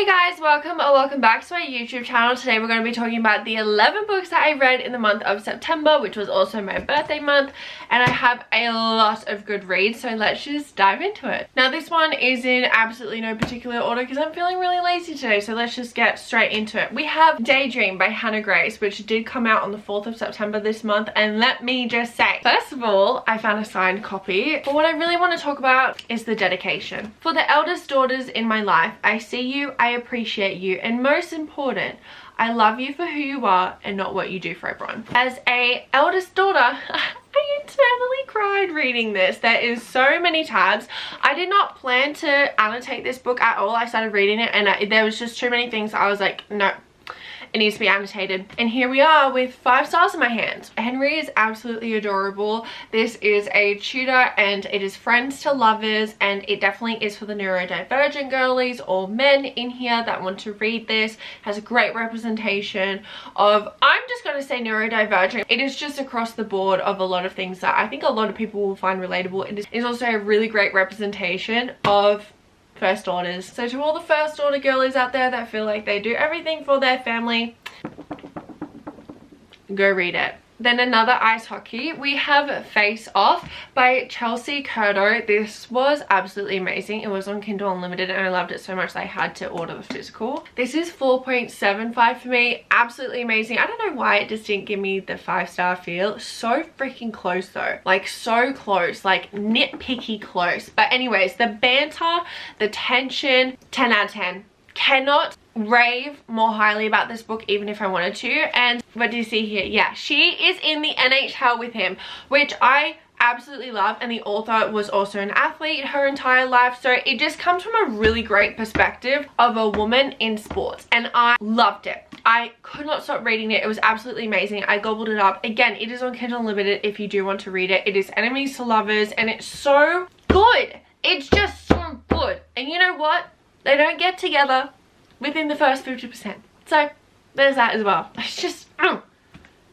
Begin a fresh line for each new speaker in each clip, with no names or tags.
Hey guys, welcome back to my YouTube channel. Today we're going to be talking about the 11 books that I read in the month of September, which was also my birthday month, and I have a lot of good reads, so let's just dive into it. Now this one is in absolutely no particular order because I'm feeling really lazy today, so let's just get straight into it. We have Daydream by Hannah Grace, which did come out on the 4th of September this month, and let me just say, first of all, I found a signed copy, but what I really want to talk about is the dedication. For the eldest daughters in my life, I see you, I appreciate you, and most important, I love you for who you are and not what you do for everyone. As a eldest daughter, I internally cried reading this. There is so many tabs. I did not plan to annotate this book at all. I started reading it and there was just too many things. I was like, no, it needs to be annotated. And here we are with 5 stars in my hand. Henry is absolutely adorable. This is a tutor and it is friends to lovers, and it definitely is for the neurodivergent girlies or men in here that want to read this. It has a great representation of, I'm just going to say neurodivergent. It is just across the board of a lot of things that I think a lot of people will find relatable. It is also a really great representation of first daughters. So to all the first daughter girlies out there that feel like they do everything for their family, go read it. Then another ice hockey, we have Face Off by Chelsea Curto. This was absolutely amazing. It was on Kindle Unlimited and I loved it so much that I had to order the physical. This is 4.75 for me. Absolutely amazing. I don't know why it just didn't give me the 5-star feel. So freaking close though. Like so close. Like nitpicky close. But anyways, the banter, the tension, 10 out of 10. Cannot rave more highly about this book even if I wanted to. And what do you see here? Yeah, she is in the NHL with him, which I absolutely love, and the author was also an athlete her entire life, so it just comes from a really great perspective of a woman in sports, and I loved it. I could not stop reading it. It was absolutely amazing. I gobbled it up. Again, it is on Kindle Unlimited if you do want to read it. It is enemies to lovers and it's so good. It's just so good. And you know what? They don't get together within the first 50%. So there's that as well. It's just,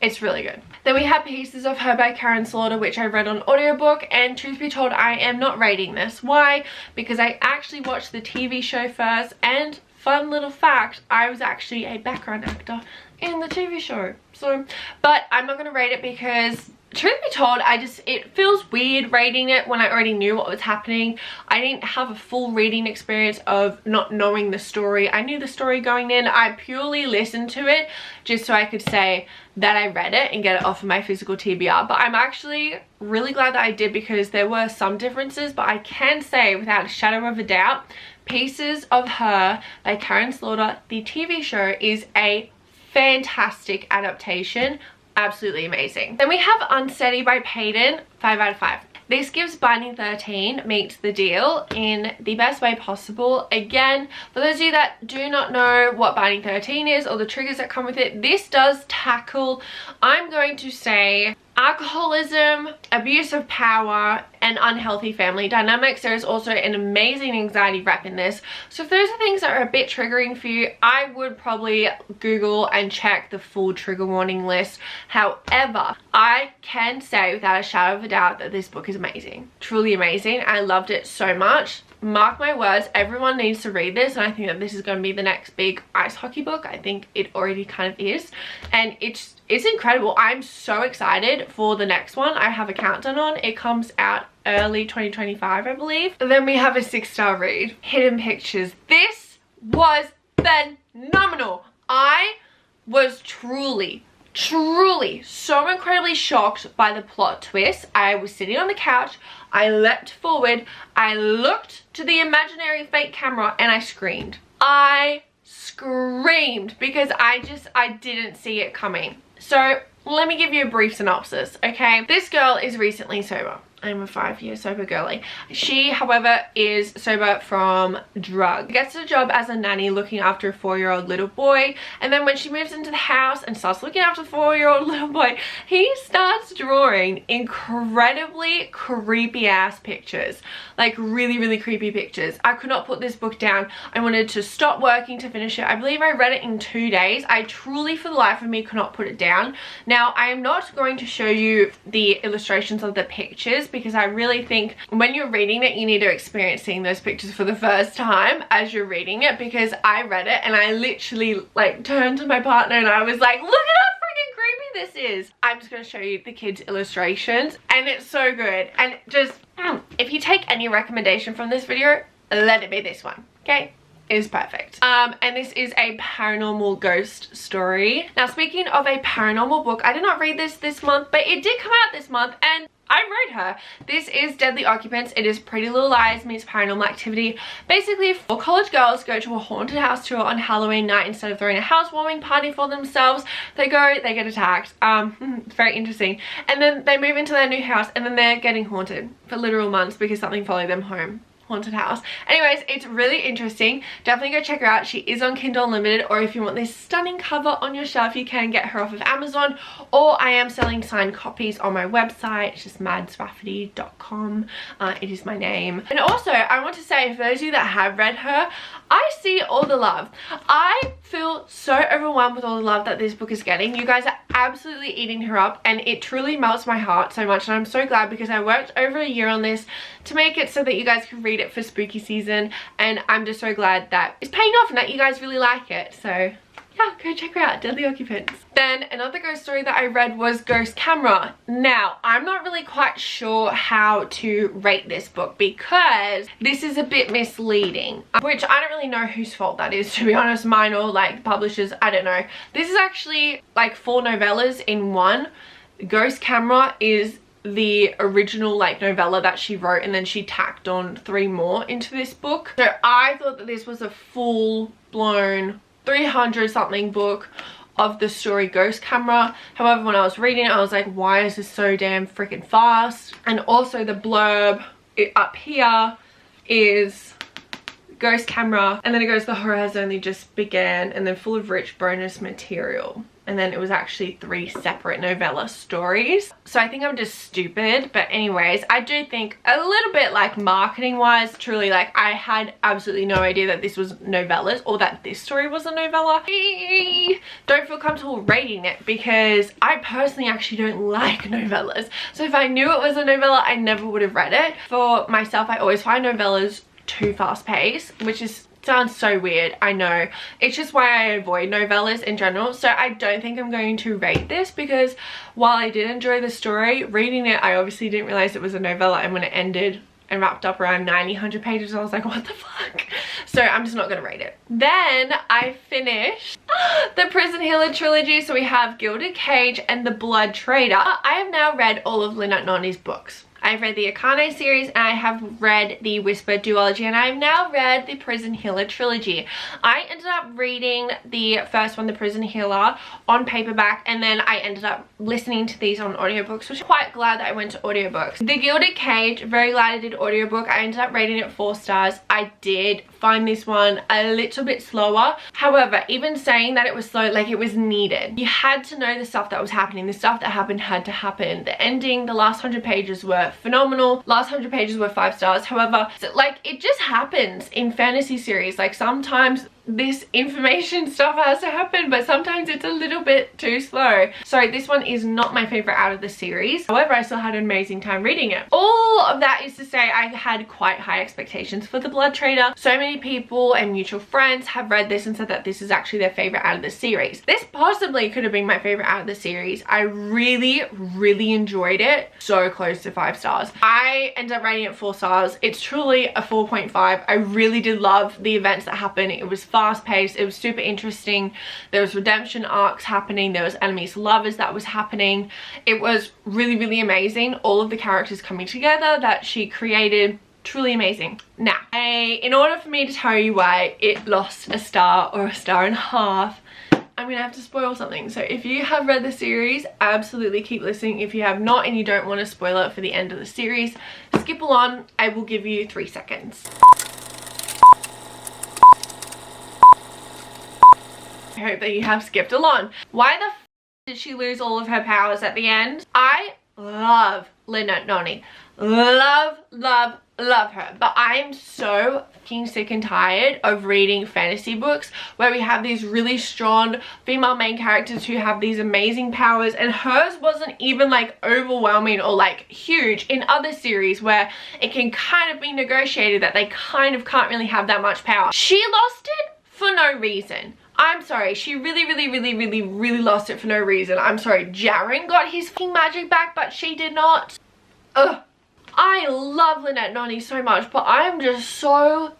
it's really good. Then we have Pieces of Her by Karen Slaughter, which I read on audiobook, and truth be told, I am not rating this. Why? Because I actually watched the TV show first, and fun little fact, I was actually a background actor in the TV show. So, but I'm not going to rate it because, truth be told, it feels weird rating it when I already knew what was happening. I didn't have a full reading experience of not knowing the story. I knew the story going in. I purely listened to it just so I could say that I read it and get it off of my physical TBR. But I'm actually really glad that I did because there were some differences, but I can say without a shadow of a doubt, Pieces of Her by Karen Slaughter, the TV show, is a fantastic adaptation. Absolutely amazing. Then we have Unsteady by Payton, 5 out of 5. This gives Binding 13 meets the deal in the best way possible. Again, for those of you that do not know what Binding 13 is or the triggers that come with it, this does tackle, I'm going to say, alcoholism, abuse of power, and unhealthy family dynamics. There is also an amazing anxiety rep in this. So if those are things that are a bit triggering for you, I would probably Google and check the full trigger warning list. However, I can say without a shadow of a doubt that this book is amazing. Truly amazing. I loved it so much. Mark my words, everyone needs to read this, and I think that this is going to be the next big ice hockey book. I think it already kind of is, and it's incredible. I'm so excited for the next one. I have a countdown on. It comes out early 2025, I believe. And then we have a 6-star read, Hidden Pictures. This was phenomenal. I was truly so incredibly shocked by the plot twist. I was sitting on the couch, I leapt forward, I looked to the imaginary fake camera, and I screamed. I screamed because I didn't see it coming. So let me give you a brief synopsis, okay? This girl is recently sober. I'm a 5-year sober girly. She, however, is sober from drugs. Gets a job as a nanny looking after a 4-year-old little boy, and then when she moves into the house and starts looking after the 4-year-old little boy, he starts drawing incredibly creepy ass pictures. Like really creepy pictures. I could not put this book down. I wanted to stop working to finish it. I believe I read it in 2 days. I truly, for the life of me, could not put it down. Now, I am not going to show you the illustrations of the pictures pictures, because I really think when you're reading it, you need to experience seeing those pictures for the first time as you're reading it, because I read it and I literally like turned to my partner and I was like, look at how freaking creepy this is. I'm just going to show you the kids' illustrations, and it's so good. And just, if you take any recommendation from this video, let it be this one, okay? Is perfect. And this is a paranormal ghost story. Now, speaking of a paranormal book, I did not read this month, but it did come out this month and I read her. This is Deadly Occupants. It is Pretty Little Lies meets Paranormal Activity. Basically, 4 college girls go to a haunted house tour on Halloween night. Instead of throwing a housewarming party for themselves, they get attacked. It's very interesting. And then they move into their new house, and then they're getting haunted for literal months because something followed them home. Haunted house. Anyways, it's really interesting. Definitely go check her out. She is on Kindle Unlimited, or if you want this stunning cover on your shelf, you can get her off of Amazon, or I am selling signed copies on my website. It's just madsraff.com. It is my name. And also, I want to say, for those of you that have read her, I see all the love. I feel so overwhelmed with all the love that this book is getting. You guys are absolutely eating her up, and it truly melts my heart so much, and I'm so glad, because I worked over a year on this to make it so that you guys can read it for spooky season, and I'm just so glad that it's paying off and that you guys really like it. So yeah, go check her out, Deadly Occupants. Then another ghost story that I read was Ghost Camera. Now, I'm not really quite sure how to rate this book, because this is a bit misleading, which I don't really know whose fault that is, to be honest, mine or like the publishers, I don't know. This is actually like 4 novellas in one. Ghost Camera is the original like novella that she wrote, and then she tacked on 3 more into this book. So I thought that this was a full-blown 300 something book of the story Ghost Camera. However, when I was reading it, I was like, why is this so damn freaking fast? And also the blurb up here is Ghost Camera, and then it goes, the horror has only just began, and then full of rich bonus material. And then it was actually 3 separate novella stories. So I think I'm just stupid. But anyways, I do think a little bit like marketing wise, truly, like I had absolutely no idea that this was novellas, or that this story was a novella. Don't feel comfortable rating it, because I personally actually don't like novellas. So if I knew it was a novella, I never would have read it. For myself, I always find novellas too fast paced, which sounds so weird, I know. It's just why I avoid novellas in general. So I don't think I'm going to rate this, because while I did enjoy the story, reading it, I obviously didn't realize it was a novella, and when it ended and wrapped up around 90-100 pages, I was like, what the fuck? So I'm just not gonna rate it. Then I finished the Prison Healer trilogy. So we have Gilded Cage and The Blood Trader. I have now read all of Lynette Noni's books. I've read the Akane series, and I have read the Whisper duology, and I've now read the Prison Healer trilogy. I ended up reading the first one, the Prison Healer, on paperback, and then I ended up listening to these on audiobooks, which I'm quite glad that I went to audiobooks. The Gilded Cage, very glad I did audiobook. I ended up rating it 4 stars. I did find this one a little bit slower. However, even saying that it was slow, like it was needed. You had to know the stuff that was happening. The stuff that happened had to happen. The ending, the last 100 pages were phenomenal. Last 100 pages were 5 stars. However, like it just happens in fantasy series. Like sometimes this information stuff has to happen, but sometimes it's a little bit too slow. So this one is not my favorite out of the series. However, I still had an amazing time reading it. All of that is to say, I had quite high expectations for The Blood Trader. So many people and mutual friends have read this and said that this is actually their favorite out of the series. This possibly could have been my favorite out of the series. I really enjoyed it. So close to 5 stars. I ended up rating it 4 stars. It's truly a 4.5. I really did love the events that happened. It was fast paced. It was super interesting. There was redemption arcs happening. There was enemies to lovers that was happening. It was really amazing. All of the characters coming together that she created, truly amazing. Now, in order for me to tell you why it lost a star or a star and a half, I'm gonna have to spoil something. So if you have read the series, absolutely keep listening. If you have not and you don't want to spoil it for the end of the series, skip along. I will give you 3 seconds. I hope that you have skipped along. Why the f did she lose all of her powers at the end? I love Lynette Noni. Love love her. But I am so fucking sick and tired of reading fantasy books where we have these really strong female main characters who have these amazing powers, and hers wasn't even like overwhelming or like huge in other series where it can kind of be negotiated that they kind of can't really have that much power. She lost it for no reason. I'm sorry, she really lost it for no reason. I'm sorry, Jaren got his fucking magic back, but she did not. Ugh. I love Lynette Noni so much, but I'm just so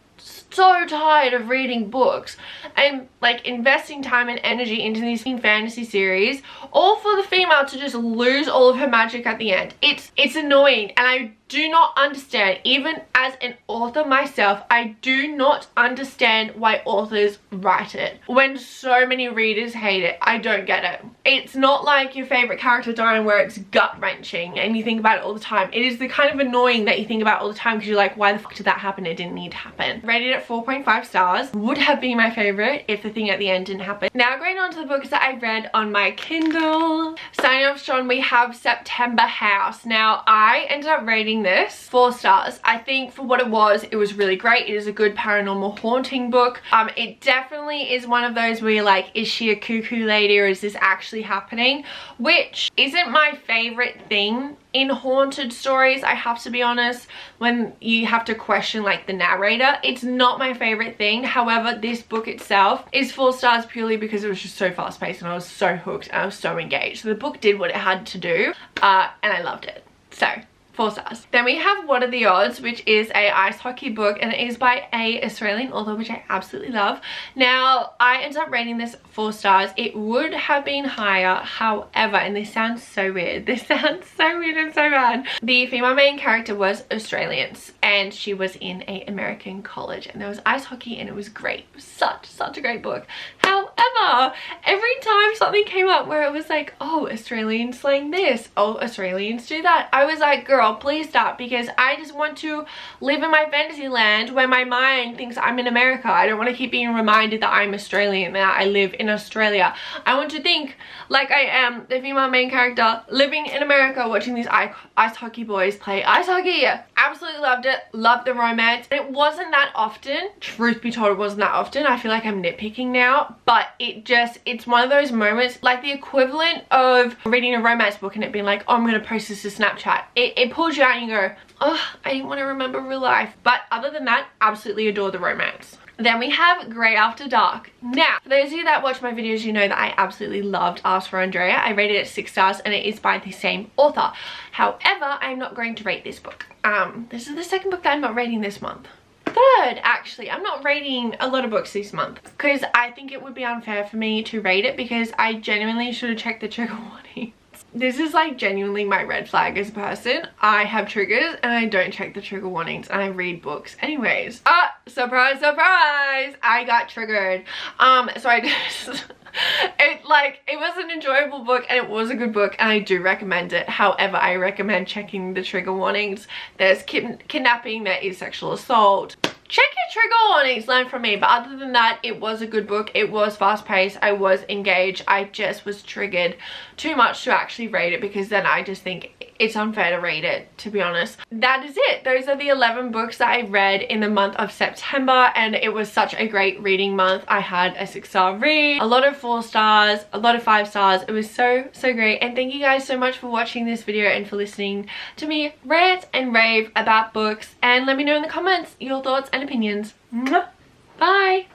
tired of reading books and like investing time and energy into these fantasy series, all for the female to just lose all of her magic at the end. It's annoying, and I do not understand. Even as an author myself, I do not understand why authors write it when so many readers hate it. I don't get it. It's not like your favorite character dying where it's gut-wrenching and you think about it all the time. It is the kind of annoying that you think about all the time because you're like, why the fuck did that happen? It didn't need to happen. Rated at 4.5 stars. Would have been my favorite if the thing at the end didn't happen. Now going on to the books that I read on my Kindle. Starting off strong, we have September House. Now I ended up rating this 4 stars. I think for what it was really great. It is a good paranormal haunting book. It definitely is one of those where you're like, is she a cuckoo lady or is this actually happening? Which isn't my favorite thing in haunted stories, I have to be honest. When you have to question like the narrator, it's not my favorite thing. However, this book itself is 4 stars purely because it was just so fast paced and I was so hooked and I was so engaged. So the book did what it had to do, and I loved it. So 4 stars. Then we have What Are the Odds, which is a ice hockey book, and it is by a Australian author, which I absolutely love. Now I ended up rating this 4 stars. It would have been higher, however, and this sounds so weird, and so bad, the female main character was Australian and she was in a American college and there was ice hockey and it was great. It was such a great book. However, every time something came up where it was like, oh, Australians slang this, oh, Australians do that, I was like, girl, please stop, because I just want to live in my fantasy land where my mind thinks I'm in America. I don't want to keep being reminded that I'm Australian, that I live in Australia. I want to think like I am the female main character living in America watching these ice hockey boys play ice hockey. Absolutely loved it. Loved the romance. It wasn't that often. Truth be told, it wasn't that often. I feel like I'm nitpicking now, but it's one of those moments, like the equivalent of reading a romance book and it being like, oh, I'm going to post this to Snapchat. It pulls you out and you go, oh, I didn't want to remember real life. But other than that, absolutely adore the romance. Then we have Grey After Dark. Now, for those of you that watch my videos, you know that I absolutely loved Ask for Andrea. I rated it 6 stars and it is by the same author. However, I'm not going to rate this book. This is the second book that I'm not rating this month. Third, actually. I'm not rating a lot of books this month because I think it would be unfair for me to rate it because I genuinely should have checked the trigger warning. This is like genuinely my red flag as a person. I have triggers and I don't check the trigger warnings and I read books anyways. Surprise, surprise, I got triggered. So I just it was an enjoyable book and it was a good book and I do recommend it. However, I recommend checking the trigger warnings. There's kidnapping, there is sexual assault. Check your trigger warnings, learn from me. But other than that, it was a good book. It was fast paced. I was engaged. I just was triggered too much to actually rate it because then I just think it's unfair to rate it, to be honest. That is it. Those are the 11 books that I read in the month of September and it was such a great reading month. I had a 6-star read, a lot of 4 stars, a lot of 5 stars. It was so great, and thank you guys so much for watching this video and for listening to me rant and rave about books, and let me know in the comments your thoughts and opinions. Bye!